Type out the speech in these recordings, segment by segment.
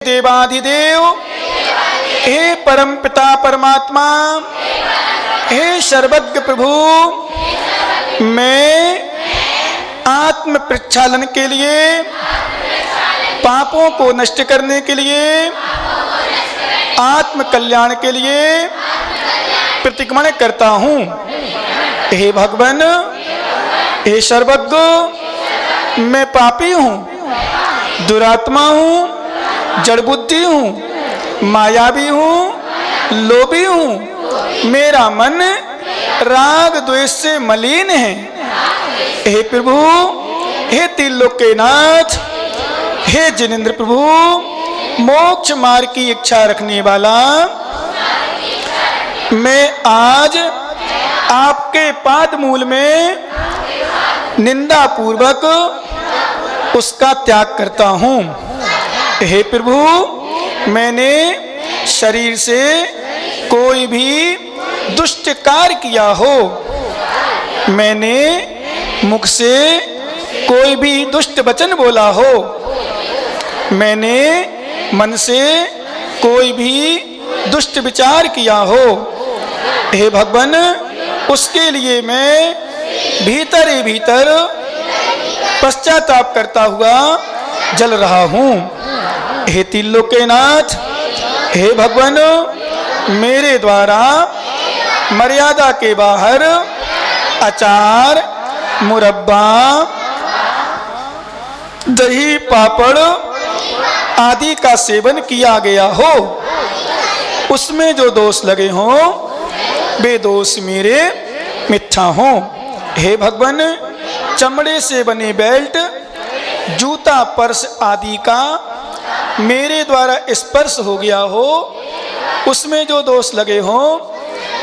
देवाधिदेव, हे परम पिता परमात्मा, हे सर्वज्ञ प्रभु, मैं आत्म प्रक्षालन के लिए, पापों को नष्ट करने के लिए, आत्म कल्याण के लिए प्रतिक्रमण करता हूँ। हे भगवान, हे सर्वज्ञ, मैं पापी हूँ, दुरात्मा हूँ, जड़ बुद्धि हूँ, मायावी हूँ, लोभी हूँ, मेरा मन राग द्वेष से मलिन है। हे प्रभु, हे त्रिलोक के नाथ, हे जिनेंद्र प्रभु, मोक्ष मार्ग की इच्छा रखने वाला, मैं आज आपके पाद मूल में निंदा पूर्वक उसका त्याग करता हूँ। हे प्रभु, मैंने शरीर से कोई भी दुष्ट कार्य किया हो, मैंने मुख से कोई भी दुष्ट वचन बोला हो, मैंने मन से कोई भी दुष्ट विचार किया हो, हे भगवान, उसके लिए मैं भीतर ही भीतर पश्चाताप करता हुआ जल रहा हूँ। हे त्रिलोक के नाथ, हे भगवान, मेरे द्वारा मर्यादा के बाहर अचार, मुरब्बा, दही, पापड़ आदि का सेवन किया गया हो, उसमें जो दोष लगे हों वे दोष मेरे मिथ्या हों। हे भगवान, चमड़े से बने बेल्ट, जूता, पर्स आदि का मेरे द्वारा स्पर्श हो गया हो, उसमें जो दोष लगे हों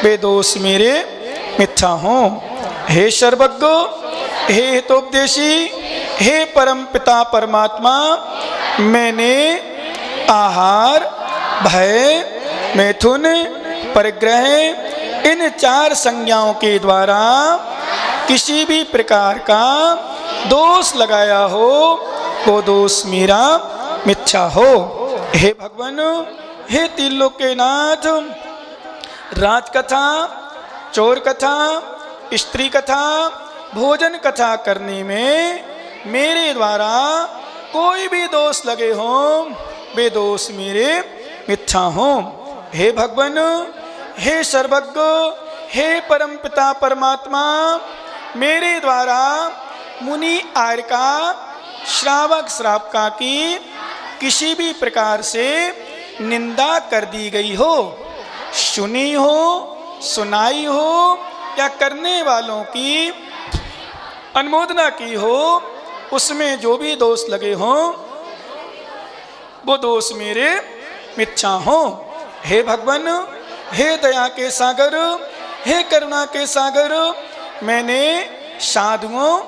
वे दोष मेरे मिथ्या हों। हे सर्वज्ञ, हे हितोपदेशी, हे परम पिता परमात्मा, मैंने आहार, भय, मैथुन, परिग्रह इन 4 संज्ञाओं के द्वारा किसी भी प्रकार का दोष लगाया हो, वो दोष मेरा मिथ्या हो। हे भगवान, हे त्रिलोक के नाथ, राजकथा, चोर कथा, स्त्री कथा, भोजन कथा करने में मेरे द्वारा कोई भी दोष लगे हों वे दोष मेरे मिथ्या हों। हे भगवान, हे सर्वज्ञ, हे परम पिता परमात्मा, मेरे द्वारा मुनि आर्य का, श्रावक श्रावका की किसी भी प्रकार से निंदा कर दी गई हो, सुनी हो, सुनाई हो या करने वालों की अनुमोदना की हो, उसमें जो भी दोष लगे हों वो दोष मेरे मिथ्या हों। हे भगवान, हे दया के सागर, हे करुणा के सागर, मैंने साधुओं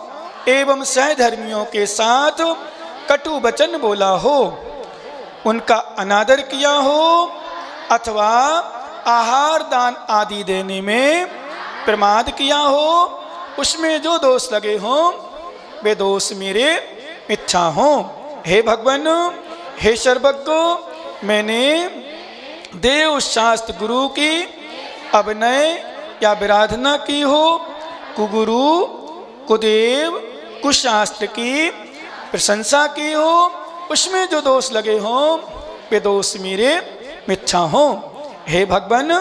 एवं सहधर्मियों के साथ कटु वचन बोला हो, उनका अनादर किया हो, अथवा आहार दान आदि देने में प्रमाद किया हो, उसमें जो दोष लगे हों वे दोष मेरे मिथ्या हों। हे भगवान, हे सर्वज्ञ, मैंने देव शास्त्र गुरु की अभिनय या विराधना की हो, कुगुरु, कुदेव, कुशास्त्र की प्रशंसा की हो, उसमें जो दोष लगे हों वे दोष मेरे मिथ्या हों। हे भगवान,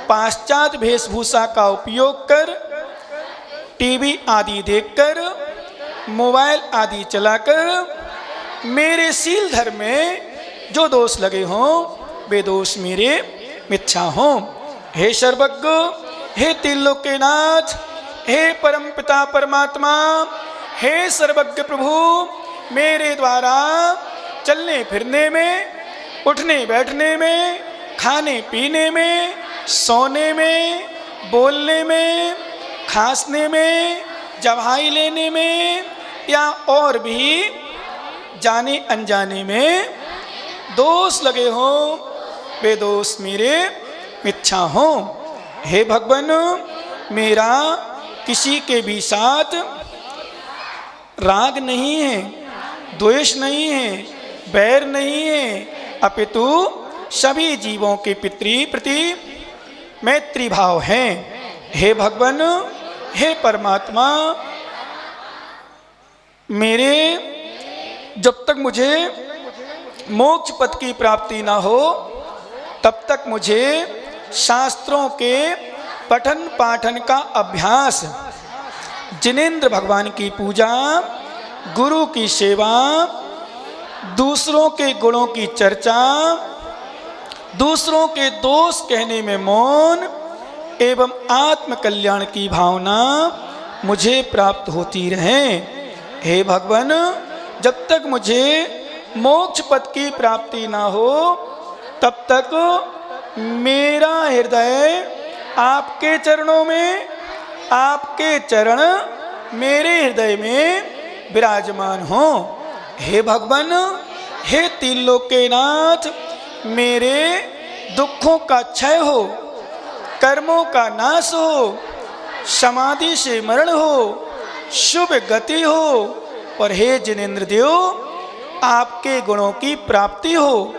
पाश्चात्य वेशभूषा का उपयोग कर, टीवी आदि देखकर, मोबाइल आदि चलाकर मेरे शील धर्म में जो दोष लगे हों वे दोष मेरे मिथ्या हों। हे सर्वज्ञ, हे त्रिलोक के नाथ, हे परम पिता परमात्मा, हे सर्वज्ञ प्रभु, मेरे द्वारा चलने फिरने में, उठने बैठने में, खाने पीने में, सोने में, बोलने में, खांसने में, जवाई लेने में या और भी जाने अनजाने में दोष लगे हों वे दोष मेरे मिथ्या हों। हे भगवान, मेरा किसी के भी साथ राग नहीं है, द्वेष नहीं है, बैर नहीं है, अपितु सभी जीवों के पितृ प्रति मैत्री भाव है। हे भगवान, हे परमात्मा, मेरे जब तक मुझे मोक्ष पद की प्राप्ति ना हो तब तक मुझे शास्त्रों के पठन पाठन का अभ्यास, जिनेंद्र भगवान की पूजा, गुरु की सेवा, दूसरों के गुणों की चर्चा, दूसरों के दोष कहने में मौन एवं आत्म कल्याण की भावना मुझे प्राप्त होती रहे। हे भगवान, जब तक मुझे मोक्ष पद की प्राप्ति ना हो तब तक मेरा हृदय आपके चरणों में, आपके चरण मेरे हृदय में विराजमान हो। हे भगवान, हे तीन लोक के नाथ, मेरे दुखों का क्षय हो, कर्मों का नाश हो, समाधि से मरण हो, शुभ गति हो और हे जिनेंद्र देव आपके गुणों की प्राप्ति हो।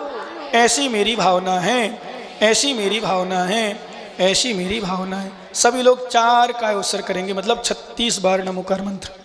ऐसी मेरी भावना है, ऐसी मेरी भावना है, ऐसी मेरी भावना है। सभी लोग 4 का उत्सर्ग करेंगे, मतलब 36 बार नमोकार मंत्र।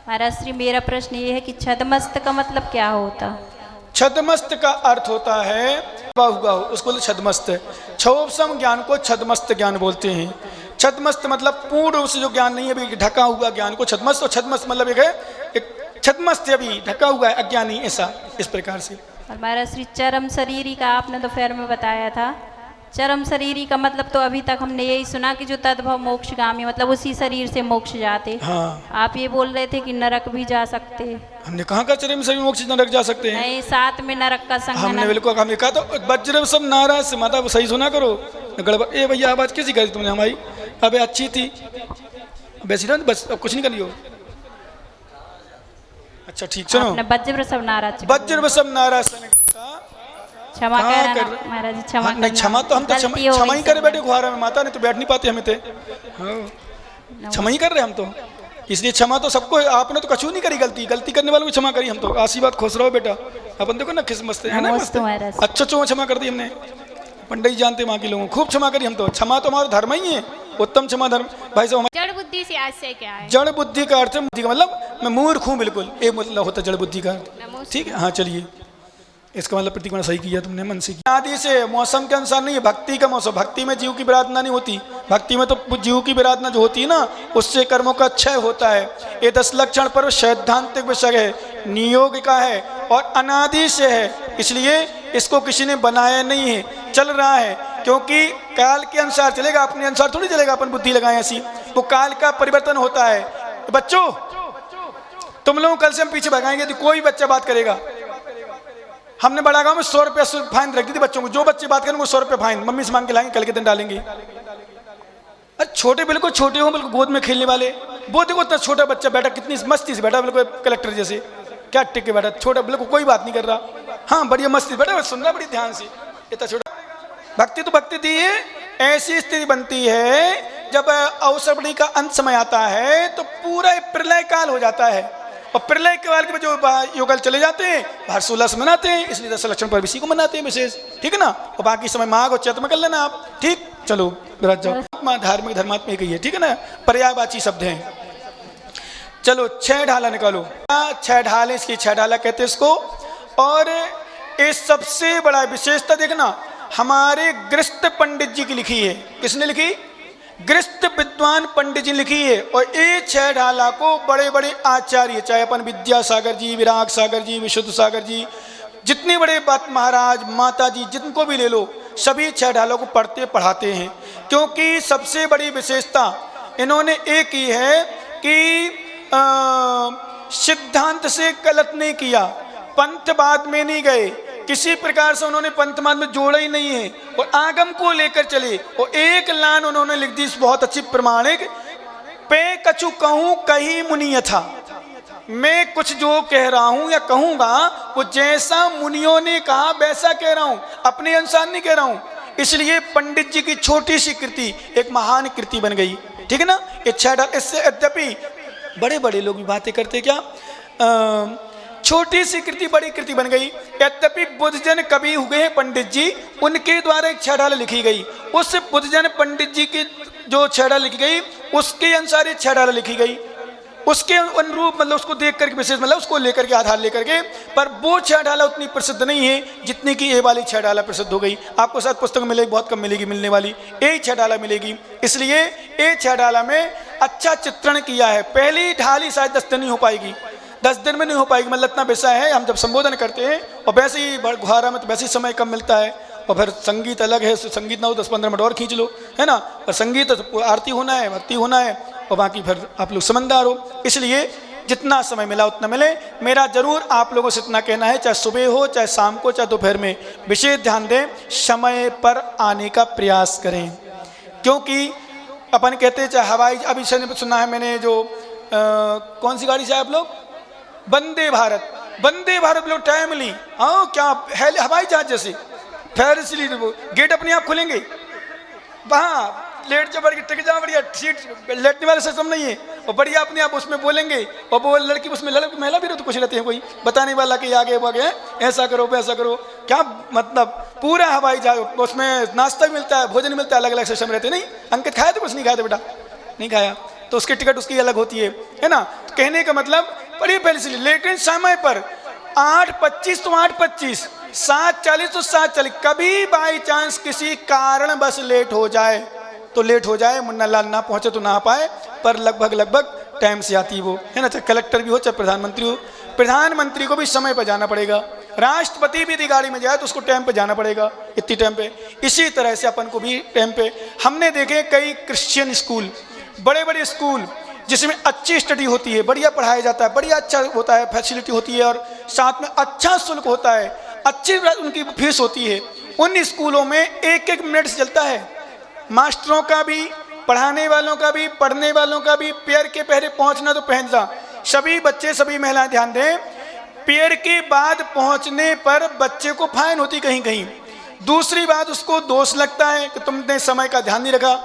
महाराज श्री, मेरा प्रश्न ये है कि छदमस्त का मतलब क्या होता? छदमस्त का अर्थ होता है हुआ हो, उसको छदमस्त। क्षोभसम ज्ञान को छदमस्त ज्ञान बोलते हैं। छदमस्त मतलब पूर्ण रूप से जो ज्ञान नहीं है, अभी ढका हुआ ज्ञान को छदमस्त। और छदमस्त मतलब एक है, एक छदमस्त अभी ढका हुआ है अज्ञानी, ऐसा इस प्रकार से। और महाराज श्री, चरम शरीरी का आपने दोपहर में बताया था। चरम शरीरी का मतलब तो अभी तक हमने यही सुना कि जो तद्भव मोक्षगामी, मतलब उसी शरीर से मोक्ष जाते। हाँ। आप ये बोल रहे थे कि नरक भी जा सकते। हमने कहा का चरम शरीर मोक्ष नरक जा सकते हैं? नहीं, साथ में नरक का संग। हमने बिल्कुल, हमने कहा तो वज्र सब नाराज से माता सही सुना करो। गड़बड़ ए भैया, आवाज कैसी करी तुमने हमारी? अबे अच्छी थी, वैसी ना, बस अब कुछ नहीं करियो। अच्छा ठीक, सुनो। वज्र सब नाराज, वज्र सब नाराज क्षमा कर महाराज, क्षमा नहीं, क्षमा तो हम तो क्षमा ही करे बैठे गुहारा में माता, ने तो बैठ नहीं पाते हमें थे। हाँ, क्षमा ही कर रहे हम तो, इसलिए क्षमा तो सबको। आपने तो कछू नहीं करी गलती, गलती करने वालों को क्षमा करी हम तो। आशीर्वाद, खुश रहो बेटा। अपन देखो ना किस मस्त है ना, मस्त अच्छा चो क्षमा कर दी हमने। पंडित जी जानते वहाँ के लोगों खूब क्षमा करी हम तो। क्षमा तो हमारा धर्म ही है, उत्तम क्षमा धर्म। भाई साहब, जड़ बुद्धि से आशय क्या है? जड़ बुद्धि का अर्थ मतलब मैं मूर्ख हूँ, बिल्कुल ये मतलब होता जड़ बुद्धि का अर्थ। ठीक है, हाँ चलिए, इसका मतलब प्रतिक्रिया सही किया तुमने, मन से किया। आदि से मौसम के अनुसार नहीं है, भक्ति का मौसम। भक्ति में जीव की विराधना नहीं होती, भक्ति में तो जीव की विराधना जो होती है ना, उससे कर्मों का क्षय होता है। ये 10 लक्षण पर सैद्धांतिक विषय है, नियोग का है और अनादि से है, इसलिए इसको किसी ने बनाया नहीं है, चल रहा है। क्योंकि काल के अनुसार चलेगा, अपने अनुसार थोड़ी चलेगा। अपन बुद्धि लगाए ऐसी, वो काल का परिवर्तन होता है। बच्चों, तुम लोग कल से हम पीछे भगाएंगे तो कोई बच्चा बात करेगा। हमने बड़ा गांव में 100 रुपया फाइन रख दी थी बच्चों को। जो बच्चे बात करेंगे वो 100 रुपया फाइन मम्मी से मांग के लाएंगे, कल के दिन डालेंगे। अरे छोटे, बिल्कुल छोटे हो, बिल्कुल गोद में खेलने वाले। वो देखो इतना छोटा बच्चा बैठा, कितनी मस्ती से बैठा, बिल्कुल कलेक्टर जैसे, क्या टिक के बैठा, छोटा, बिल्कुल कोई बात नहीं कर रहा। हाँ, बढ़िया मस्ती बैठा, सुन रहा बड़ी ध्यान से, इतना छोटा। भक्ति तो भक्ति थी। ऐसी स्थिति बनती है जब अवसर का अंत समय आता है तो पूरा प्रलय काल हो जाता है। और प्रलय के काल के जो युगल चले जाते हैं, हर्षोल्लास मनाते हैं, इसलिए 10 लक्षण पर इसी को मनाते हैं विशेष। ठीक है ना। और बाकी समय माघ और चैत्र में कर लेना आप। ठीक, चलो विराज जाओ। धार्मिक धर्मात्मा एक ही है, ठीक है ना, पर्यायवाची शब्द हैं। चलो 6 ढाला निकालो। 6 ढाले, इसकी 6 ढाला कहते हैं इसको। और इस सबसे बड़ा विशेषता देखना, हमारे गृहस्थ पंडित जी की लिखी है। किसने लिखी? गृहस्थ विद्वान पंडित जी लिखी है। और ये 6 ढाला को बड़े बड़े आचार्य, चाहे अपन विद्यासागर जी, विराग सागर जी, विशुद्ध सागर जी, जितने बड़े बात महाराज माता जी जिनको भी ले लो, सभी 6 ढालों को पढ़ते पढ़ाते हैं। क्योंकि सबसे बड़ी विशेषता इन्होंने एक ही है कि सिद्धांत से गलत नहीं किया, पंथवाद में नहीं गए, किसी प्रकार से उन्होंने पंथवाद में जोड़ा ही नहीं है, और आगम को लेकर चले। और एक लाइन उन्होंने लिख दी बहुत अच्छी प्रमाणिक, पे कछु कहूं कही मुनि था। मैं कुछ जो कह रहा हूं या कहूंगा वो जैसा मुनियों ने कहा वैसा कह रहा हूं, अपने अनुसार नहीं कह रहा हूं। इसलिए पंडित जी की छोटी सी कृति एक महान कृति बन गई, ठीक है ना। इससे यद्यपि बड़े बड़े लोग भी बातें करते क्या, छोटी सी कृति बड़ी कृति बन गई। यद्यपि बुद्धजन कवि हुए हैं पंडित जी, उनके द्वारा एक 6 ढाल लिखी गई। उस बुद्धजन पंडित जी की जो 6 ढाल लिखी गई उसके अनुसार 6 ढाल लिखी गई, उसके अनुरूप, मतलब उसको देख करके विशेष, मतलब उसको लेकर के आधार लेकर के। पर वो 6 ढाला उतनी प्रसिद्ध नहीं है जितनी कि ये वाली 6 ढाला प्रसिद्ध हो गई। आपको शायद पुस्तक मिलेगी, बहुत कम मिलेगी, मिलने वाली यही 6 ढाला मिलेगी। इसलिए ये 6 ढाला में अच्छा चित्रण किया है। पहली ढाली शायद 10 दिन नहीं हो पाएगी, 10 दिन में नहीं हो पाएगी, मतलब इतना विषय है। हम जब संबोधन करते हैं और वैसे ही गुहारा में तो वैसे ही समय कम मिलता है, और फिर संगीत अलग है, संगीत ना हो 10-15 मिनट और खींच लो, है ना। पर संगीत तो आरती होना है, भक्ति होना है, और बाकी फिर आप लोग समझदार हो। इसलिए जितना समय मिला उतना मिले। मेरा जरूर आप लोगों से इतना कहना है, चाहे सुबह हो, चाहे शाम को, चाहे दोपहर में, विशेष ध्यान दें, समय पर आने का प्रयास करें। क्योंकि अपन कहते हैं चाहे हवाई, अभी सुना है मैंने जो कौन सी गाड़ी से आप लोग, वंदे भारत, वंदे भारत लोग टाइमली, हाँ क्या हवाई जहाज जैसे, फिर इसलिए गेट अपने आप खुलेंगे, वहाँ लेट जा बढ़ टिक जा, बढ़िया सीट लेटने वाले सिस्टम नहीं है, और बढ़िया अपने आप उसमें बोलेंगे। और वो लड़की उसमें महिला भी तो कुछ रहते हैं, कोई बताने वाला कि आगे वो आगे ऐसा करो वैसा करो, क्या मतलब पूरा हवाई जहाज, उसमें नाश्ता भी मिलता है, भोजन मिलता है, अलग अलग सिस्टम रहते। नहीं अंकित खाया तो कुछ नहीं खाया था बेटा, नहीं खाया तो उसकी टिकट उसकी अलग होती है ना। तो कहने का मतलब बड़ी पहले से, लेकिन समय पर 8:25 तो 8:25, 7:40 तो 7:40। कभी बाई चांस किसी कारण बस लेट हो जाए तो लेट हो जाए, मुन्ना लाल ना पहुंचे तो ना पाए, पर लगभग टाइम से आती वो, है ना। चाहे कलेक्टर भी हो, चाहे प्रधानमंत्री हो, प्रधानमंत्री को भी समय पर जाना पड़ेगा, राष्ट्रपति भी यदि गाड़ी में जाए तो उसको टाइम पे जाना पड़ेगा, इतनी टाइम पे। इसी तरह से अपन को भी टाइम पे। हमने देखे कई क्रिश्चियन स्कूल, बड़े बड़े स्कूल जिसमें अच्छी स्टडी होती है, बढ़िया पढ़ाया जाता है, बढ़िया अच्छा होता है, फैसिलिटी होती है, और साथ में अच्छा शुल्क होता है, अच्छी उनकी फीस होती है। उन स्कूलों में 1-1 मिनट से चलता है, मास्टरों का भी, पढ़ाने वालों का भी, पढ़ने वालों का भी। पैर के पहरे पहुंचना तो पहुंचना, सभी बच्चे सभी महिलाएं ध्यान दें, पैर के बाद पहुंचने पर बच्चे को फाइन होती कहीं कहीं। दूसरी बात, उसको दोष लगता है कि तुमने समय का ध्यान नहीं रखा।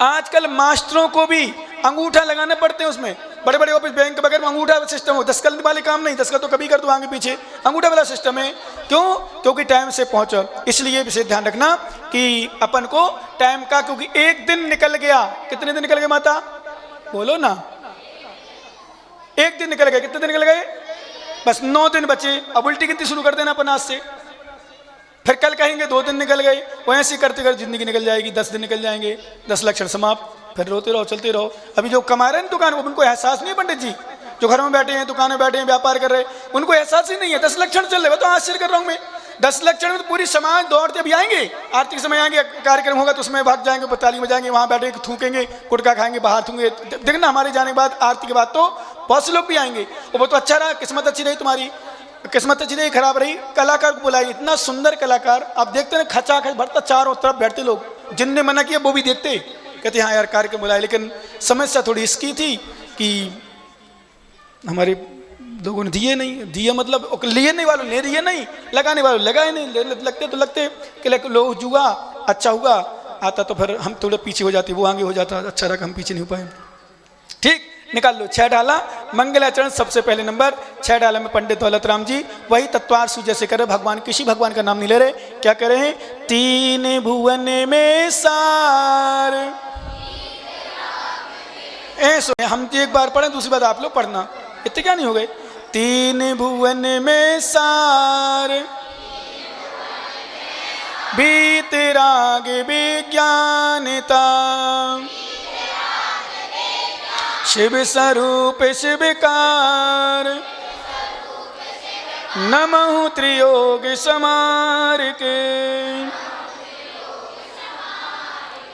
आजकल मास्टरों को भी अंगूठा लगाने पड़ते हैं, उसमें बड़े बड़े ऑफिस बैंक वगैरह में अंगूठा सिस्टम हो, दस्तखत वाले काम नहीं, दस्तखत तो कभी कर दो आगे पीछे, अंगूठा वाला सिस्टम है। क्यों? क्योंकि टाइम से पहुंचो। इसलिए विशेष ध्यान रखना कि अपन को टाइम का, क्योंकि एक दिन निकल गया, कितने दिन निकल गए माता बोलो ना, एक दिन निकल गए, कितने दिन निकल गए, बस 9 दिन बचे। अब उल्टी गिनती शुरू कर देना अपन आज से, फिर कल कहेंगे 2 दिन निकल गए, वो ऐसे करते करते जिंदगी निकल जाएगी, 10 दिन निकल जाएंगे, 10 लक्षण समाप्त, फिर रोते रहो चलते रहो। अभी जो कमा रहे हैं दुकान, उनको एहसास नहीं है पंडित जी, जो घर में बैठे हैं, दुकान में बैठे हैं, व्यापार कर रहे हैं, उनको एहसास ही नहीं है। 10 लक्षण चल रहे, तो आश्चर्य कर रहा हूँ मैं, 10 लक्षण में तो पूरी समाज दौड़ते अभी आएंगे, आरती के समय आएंगे, कार्यक्रम होगा तो उसमें भाग जाएंगे, ताली में जाएंगे, वहाँ बैठे थूकेंगे, गुटखा खाएंगे, बाहर थूकेंगे। देखना हमारे जाने के बाद, आरती के बाद तो बहुत से लोग भी आएंगे। वो तो अच्छा रहा, किस्मत अच्छी रही तुम्हारी, किस्मत अच्छी रही, खराब रही। कलाकार को बुलाइए, इतना सुंदर कलाकार, आप देखते हैं खचा खच भरता, चारों तरफ बैठते लोग, जिनने मना किया वो भी देखते, कहते हाँ यार कार्यक्रम बुलाए। लेकिन समस्या थोड़ी इसकी थी कि हमारे लोगों ने दिए नहीं, दिए मतलब लिए नहीं, वालों ने दिए नहीं, लगाने वालों लगाए नहीं, लगते तो लगते कि लोग जुआ अच्छा हुआ आता तो फिर हम थोड़ा पीछे हो जाते, वो आगे हो जाता, अच्छा रहा हम पीछे नहीं हो पाए। ठीक, निकाल लो 6 डाला। मंगलाचरण सबसे पहले नंबर, 6 डाला में पंडित दौलत राम जी वही तत्वार सु जैसे करे, भगवान किसी भगवान का नाम नहीं ले रहे, क्या कह रहे हैं, 3 भुवन में सार। ऐसो हम एक बार पढ़ें, दूसरी बार आप लोग पढ़ना, इतने क्या नहीं हो गए। 3 भुवन में सार, बीतराग विज्ञानता, शिव स्वरूप शिवकार, नमः त्रियोग समार के।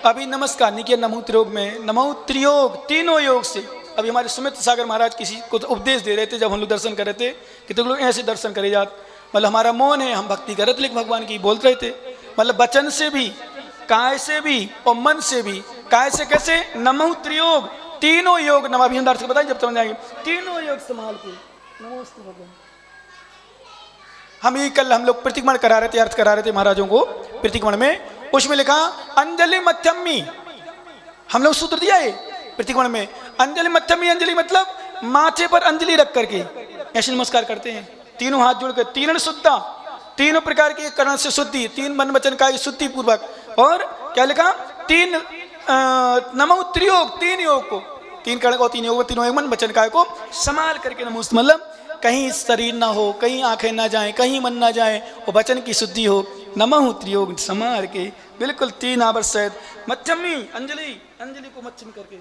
अभी नमस्कार नहीं किया नमः त्रियोग में, नमः त्रियोग तीनों योग से। अभी हमारे सुमित सागर महाराज किसी को तो उपदेश दे रहे थे जब हम लोग दर्शन कर रहे थे कि तुम लोग ऐसे दर्शन करे जात, मतलब हमारा मौन है, हम भक्ति करते लेकिन भगवान की बोल रहे थे, मतलब वचन से भी, काय से भी और मन से भी। काय से कैसे? नमः त्रियोग तीनों योग, नवाभिधान अर्थ बताएं जब समझ जाएंगे। तीनों योग संभाल के नमोस्तु भगवान। हम लोग प्रतिक्रमण करा रहे थे, अर्थ करा रहे थे महाराजों को प्रतिक्रमण में, उसमें लिखा अंजलि मध्यमी, हम लोग सूत्र दिया है प्रतिक्रमण में। अंजलि मध्यमी, अंजलि मतलब माथे पर अंजलि रख करके ऐसे नमस्कार करते हैं, तीनों हाथ जोड़कर। तीन शुद्धा, तीनों प्रकार के करण से शुद्धि, तीन मन वचन का शुद्धि पूर्वक। और क्या लिखा? तीन नमः त्रियोग, तीन योग को, तीन कर्ण को, तीन योग, तीनों योग मन वचन काय को संभाल करके नमोस्तु, मतलब कहीं शरीर ना हो, कहीं आंखें ना जाएं, कहीं मन ना जाए, और वचन की शुद्धि हो। नमः त्रियोग संभाल के बिल्कुल तीन आवर सहित मध्यमी अंजलि, अंजलि को मध्यम करके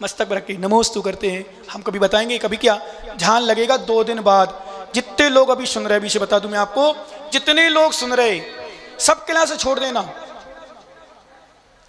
मस्तक पर रख के नमोस्तु करते हैं। हम कभी बताएंगे, कभी क्या ध्यान लगेगा 2 दिन बाद। जितने लोग अभी सुन रहे, अभी से बता दूं मैं आपको, जितने लोग सुन रहे सब क्लास छोड़ देना,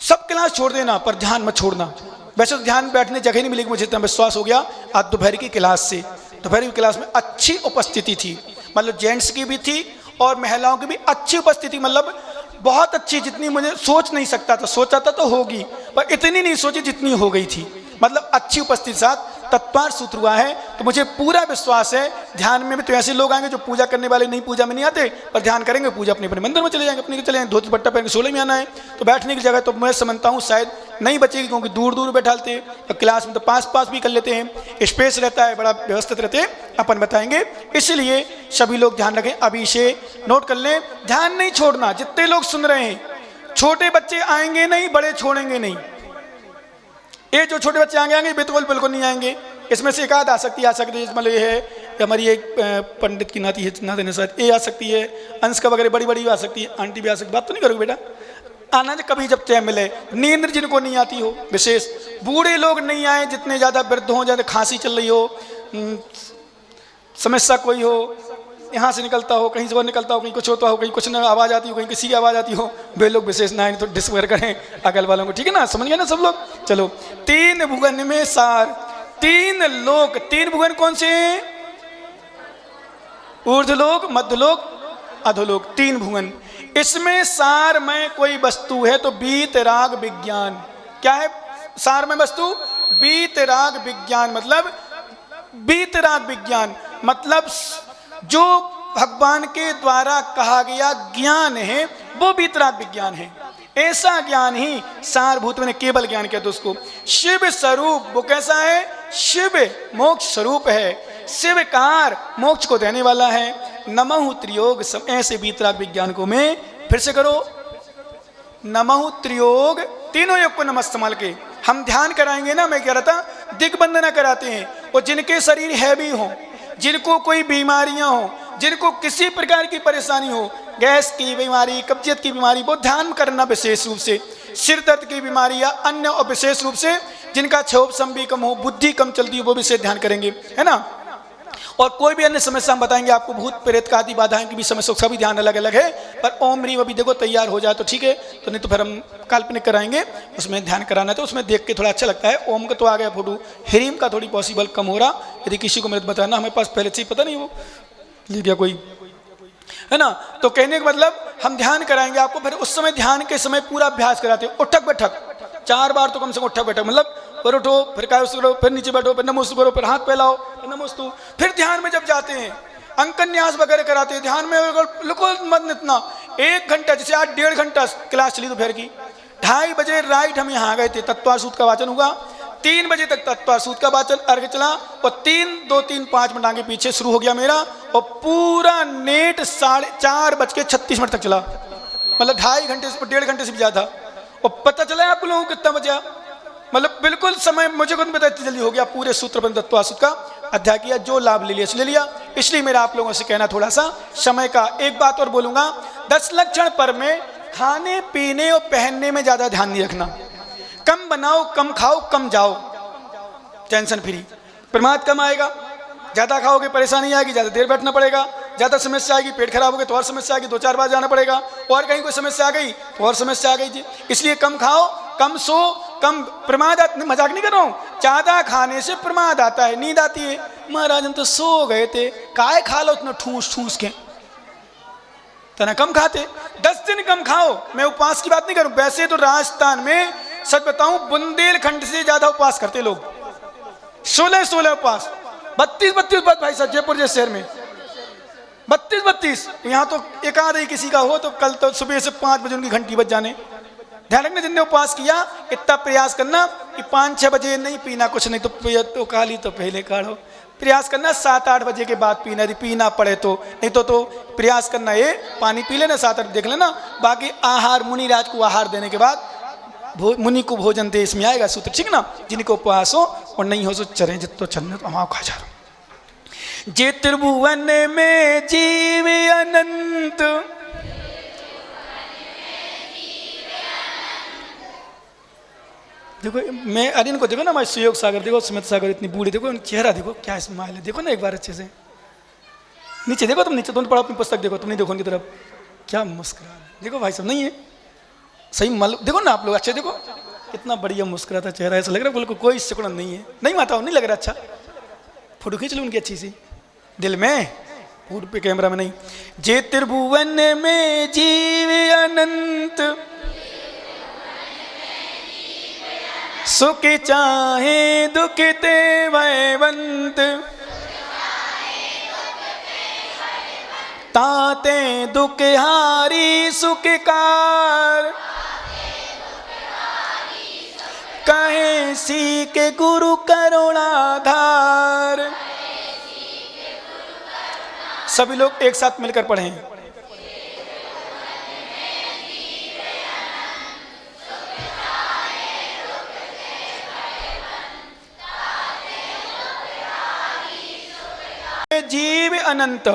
सब क्लास छोड़ देना, पर ध्यान मत छोड़ना। वैसे तो ध्यान बैठने जगह नहीं मिलेगी, मुझे इतना विश्वास हो गया आज दोपहर की क्लास से। दोपहर की क्लास में अच्छी उपस्थिति थी, मतलब जेंट्स की भी थी और महिलाओं की भी अच्छी उपस्थिति, मतलब बहुत अच्छी, जितनी मुझे सोच नहीं सकता था। सोचा था तो होगी, पर इतनी नहीं सोची जितनी हो गई थी, मतलब अच्छी उपस्थिति साथ तत्पर सूत्र हुआ है। तो मुझे पूरा विश्वास है ध्यान में भी तो ऐसे लोग आएंगे जो पूजा करने वाले नहीं, पूजा में नहीं आते, पर ध्यान करेंगे, पूजा अपने अपने मंदिर में चले जाएंगे, अपने चले जाएंगे, धोती पट्टा पहन के 16 में आना है। तो बैठने की जगह तो मैं समझता हूँ शायद नहीं बचेगी, क्योंकि दूर दूर बैठाते हैं, तो क्लास में तो पास पास भी कर लेते हैं, स्पेस रहता है, बड़ा व्यवस्थित रहते हैं, अपन बताएंगे। इसलिए सभी लोग ध्यान रखें, अभी इसे नोट कर लें, ध्यान नहीं छोड़ना। जितने लोग सुन रहे हैं, छोटे बच्चे आएंगे नहीं, बड़े छोड़ेंगे नहीं। ये जो छोटे बच्चे आएंगे बिल्कुल बिल्कुल नहीं आएंगे। इसमें से एक आध आ सकती है, मतलब ये है हमारी एक पंडित की नाती है, नाते ने शायद ये आ सकती है, अंश का वगैरह बड़ी बड़ी आ सकती है, आंटी भी आ सकती है। बात तो नहीं करोगे बेटा, आना कभी जब टाइम मिले। नींद जिनको नहीं आती हो, विशेष बूढ़े लोग नहीं आए, जितने ज़्यादा वृद्ध हो, ज़्यादा खांसी चल रही हो, समस्या कोई हो, यहाँ से निकलता हो, कहीं से वो निकलता हो, कहीं कुछ होता हो, कहीं कुछ न आवाज़ आती हो, कहीं किसी की आवाज़ आती हो, वे लोग विशेष ना आए तो डिस्कवर करें अगल वालों को, ठीक है ना? समझ गए ना सब लोग? चलो, 3 भुवन में सार, 3 लोक, 3 भुवन कौन से हैं? ऊर्ध्वलोक, मध्यलोक, अधोलोक, 3 भुवन। इसमें सार में कोई वस्तु है तो वीतराग विज्ञान। क्या है सार में वस्तु? वीतराग विज्ञान, मतलब वीतराग विज्ञान मतलब जो भगवान के द्वारा कहा गया ज्ञान है वो वीतराग विज्ञान है। ऐसा ज्ञान ही सारभूत में केवल ज्ञान कहते उसको। शिव स्वरूप वो कैसा है? शिव मोक्ष स्वरूप है, शिवकार मोक्ष को देने वाला है। नमः त्रियोग, ऐसे वीतराग विज्ञान को मैं फिर से करो, नमः त्रियोग, तीनों योग को नमस्तमाल के हम ध्यान कराएंगे ना। मैं कह रहा था दिग्बंधना कराते हैं, और जिनके शरीर हैवी हो, जिनको कोई बीमारियां हो, जिनको किसी प्रकार की परेशानी हो, गैस की बीमारी, कब्जियत की बीमारी, वो ध्यान करना विशेष रूप से। सिर दर्द की बीमारी या अन्य, और विशेष रूप से जिनका क्षोभ भी कम हो, बुद्धि कम चलती हो, वो विशेष ध्यान करेंगे, है ना? और कोई भी अन्य समस्या हम बताएंगे आपको, भूत प्रेत का आदि बाधाएं की भी समस्या, उसका भी ध्यान अलग अलग है। पर ओम ह्रीम अभी देखो तैयार हो जाए तो ठीक है, तो नहीं तो फिर हम काल्पनिक कराएंगे, उसमें ध्यान कराना है तो उसमें देख के थोड़ा अच्छा लगता है। ओम का तो आ गया फोटो, ह्रीम का थोड़ी पॉसिबल कम हो रहा, यदि किसी को मेरे बताना, हमें पास पहले से ही पता नहीं वो ये क्या कोई है ना। तो कहने का मतलब हम ध्यान कराएंगे आपको, फिर उस समय ध्यान के समय पूरा अभ्यास कराते हैं। उठक बैठक 4 बार तो कम से कम उठक बैठक, मतलब पर उठो, फिर काय करो, फिर नीचे बैठो, फिर नमोस्तु करो, फिर हाथ फैलाओ, फिर नमोस्तु। फिर ध्यान में जब जाते हैं अंकन्यास वगैरह कराते हैं, ध्यान में बिल्कुल मत इतना 1 घंटा, जैसे आज 1.5 घंटा क्लास चली दोपहर की, 2:30 बजे राइट हम यहाँ गए थे, तत्वार सूत्र का वाचन हुआ, 3 बजे तक तत्वार सूत्र का वाचन अर्घ चला, और 3-2-3-5 मिनट आगे पीछे शुरू हो गया मेरा, और पूरा नेट 4:36 तक चला, मतलब 2.5 घंटे से 1.5 घंटे से भी ज़्यादा। और पता चला आप लोगों को कितना बचा, मतलब बिल्कुल समय मुझे खुद पता इतनी जल्दी हो गया। पूरे सूत्र पर तत्वार सूत्र का अध्याय किया, जो लाभ ले लिया ले लिया। इसलिए मेरा आप लोगों से कहना थोड़ा सा समय का। एक बात और बोलूँगा, 10 लक्षण पर में खाने पीने और पहनने में ज़्यादा ध्यान नहीं रखना। कम बनाओ, कम खाओ, कम जाओ, टेंशन फ्री, प्रमाद कम आएगा। ज़्यादा खाओगे परेशानी आएगी, ज़्यादा देर बैठना पड़ेगा, ज़्यादा समस्या आएगी, पेट खराब हो गया तो और समस्या आएगी, 2-4 बार जाना पड़ेगा, और कहीं कोई समस्या आ गई तो और समस्या आ गई जी। इसलिए कम खाओ, कम सो, कम प्रमाद मजाक नहीं कर रहा हूँ, ज़्यादा खाने से प्रमाद आता है, नींद आती है। महाराज हम तो सो गए थे, काय खा लो उतना ठूस ठूस के, तना कम खाते, 10 दिन कम खाओ। मैं उपवास की बात नहीं करूं, वैसे तो राजस्थान में सच बताऊं बुंदेलखंड से ज्यादा उपवास करते लोग, 16 उपवास, 32 बात भाई साहब, जयपुर जैसे शहर में 32। यहाँ तो एक आध ही किसी का हो तो कल तो सुबह से 5 बजे उनकी घंटी बज जाने। ध्यान रखना, जिनने उपवास किया इतना प्रयास करना कि 5-6 बजे नहीं पीना कुछ, नहीं तो काली तो पहले काढ़ो, प्रयास करना 7-8 बजे के बाद पीना, यदि पीना पड़े तो, नहीं तो प्रयास करना ये पानी पी लेना 7-8 देख लेना। बाकी आहार, मुनिराज को आहार देने के बाद मुनि को भोजन दे, इसमें आएगा सूत्र, ठीक ना। जिनको उपवास हो और नहीं हो तो चरे, जितो चलने तो हमारा खा जा रहा। जे त्रिभुवन में जीव अनंत, देखो मैं अरे इनको देखो ना, हमारे सुयोग सागर देखो, सुमित सागर इतनी बूढ़ी देखो, चेहरा देखो क्या स्माइल है, देखो ना एक बार अच्छे से, नीचे देखो, तुम नीचे तुम पढ़ो अपनी पुस्तक देखो, तुम नहीं देखो उनकी तरफ, क्या मुस्कुरा देखो भाई साहब, नहीं है सही देखो ना आप लोग, अच्छे देखो कितना बढ़िया मुस्कुराता चेहरा, ऐसा लग रहा है बिल्कुल कोई सिकुड़न नहीं है, नहीं माता नहीं लग रहा, अच्छा फोटो खींच लो उनकी अच्छी सी दिल में, पूर्व पे कैमरा में नहीं। जे त्रिभुवन में जीव अनंत, सुख चाहे दुख ते भयवंत, ताते दुख हारी सुखकार, कहे सीख गुरु करुणाधार। सभी लोग एक साथ मिलकर पढ़ें। जीव अनंत,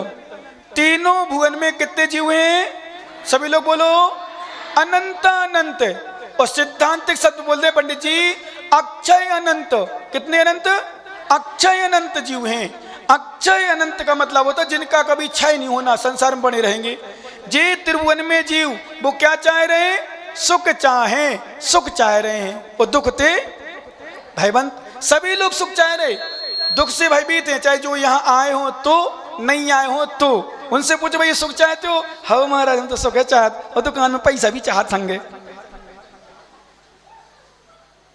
तीनों भुवन में कितने जीव हैं? सभी लोग बोलो अनंत अनंत। और सिद्धांतिक शब्द बोल दे पंडित जी, अक्षय अनंत। कितने अनंत? अक्षय अनंत जीव हैं। अक्षय अनंत का मतलब होता है जिनका कभी क्षय नहीं होना, संसार में बने रहेंगे। जे त्रिभुवन में जीव वो क्या चाह रहे हैं? सुख चाहे, सुख चाह रहे हैं। और दुख ते भयवंत, सभी लोग सुख चाह रहे, दुख से भयभीत हैं, चाहे जो यहाँ आए हो तो नहीं आए हो तो। उनसे पूछो भाई सुख चाहते हो? हाँ महाराज हम तो सुख है चाहत, और दुकान में पैसा भी चाहत संगे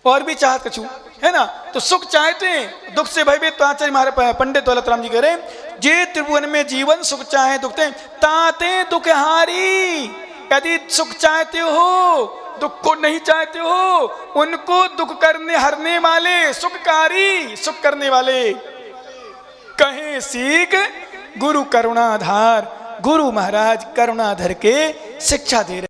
और भी चाहत कछू है ना, तो सुख चाहते हैं, दुख से भयभीत। तो आचार्य हमारे पंडित दौलतराम जी कह रहे जे त्रिभुवन में जीवन सुख चाहे दुख ते ताते दुख हारी। यदि सुख चाहते हो, दुख को नहीं चाहते हो, उनको दुख करने हरने वाले सुखकारी, सुख करने वाले कहे सीख गुरु करुणाधार। गुरु महाराज करुणाधर के शिक्षा दे रहे।